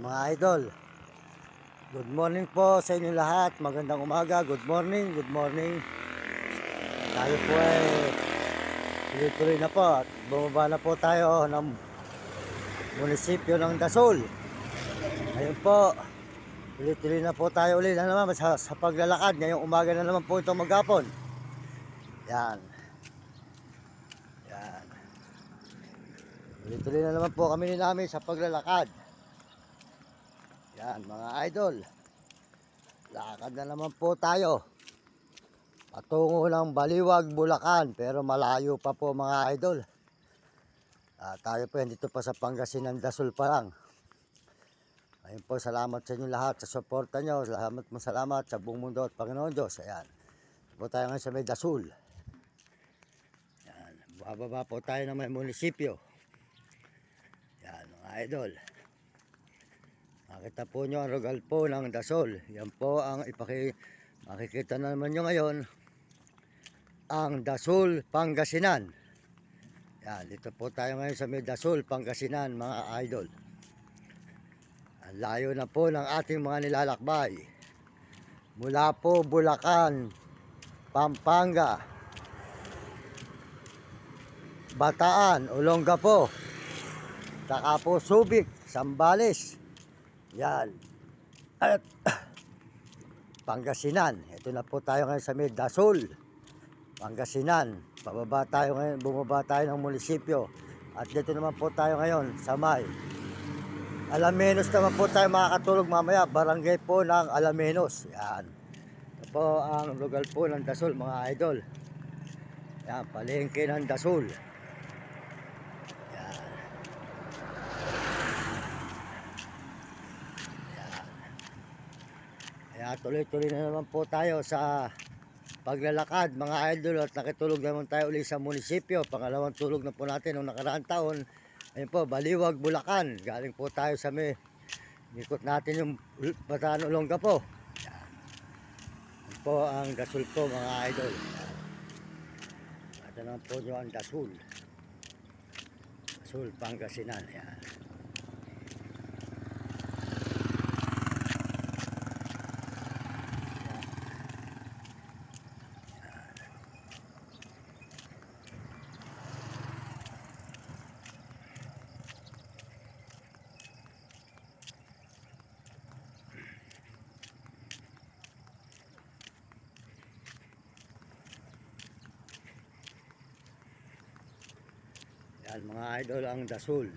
Mga idol, good morning po sa inyo lahat. Magandang umaga, good morning, good morning. Tayo po ay tuloy-tuloy na po at bumaba na po tayo ng munisipyo ng Dasol. Ngayon po, tuloy-tuloy na po tayo ulit na naman sa paglalakad. Ngayong umaga na naman po ito maghapon. Yan. Yan. Tuloy-tuloy na naman po kami namin sa paglalakad. Yan mga idol, lakad na naman po tayo patungo ng Baliwag, Bulacan, pero malayo pa po mga idol. Tayo po dito pa sa Pangasinan, Dasol pa lang. Ayun po, salamat sa inyo lahat sa suporta nyo. Salamat sa buong mundo at Panginoon Diyos. Ayan, po tayo ngayon sa may Dasol. Yan, bababa po tayo ng may munisipyo. Yan mga idol, makita po nyo ang lugar po ng Dasol. Yan po ang makikita na naman nyo ngayon, ang Dasol, Pangasinan. Yan, dito po tayo ngayon sa may Dasol, Pangasinan mga idol. Ang layo na po ng ating mga nilalakbay. Mula po Bulacan, Pampanga, Bataan, Olongapo, saka po Subic, Zambales. Yan. At Pangasinan. Ito na po tayo ngayon sa may Dasol, Pangasinan. Bumaba tayo ng munisipyo. At dito naman po tayo ngayon sa may Alamenos naman po tayo makakatulog mamaya. Barangay po ng Alamenos. Yan. Ito po ang lugar po ng Dasol mga idol. Yan, palengke ng Dasol. Kaya tuloy-tuloy na naman po tayo sa paglalakad mga idol, at nakitulog naman tayo ulit sa munisipyo. Pangalawang tulog na po natin noong nakaraang taon. Ayun po, Baliwag, Bulacan. Galing po tayo sa may ikot natin yung Bataan, Olongapo. Yan. Yan po ang Dasol po mga idol. Ito naman po nyo ang Dasol. Dasol, Pangasinan. Yan. Yan mga idol, ang Dasol.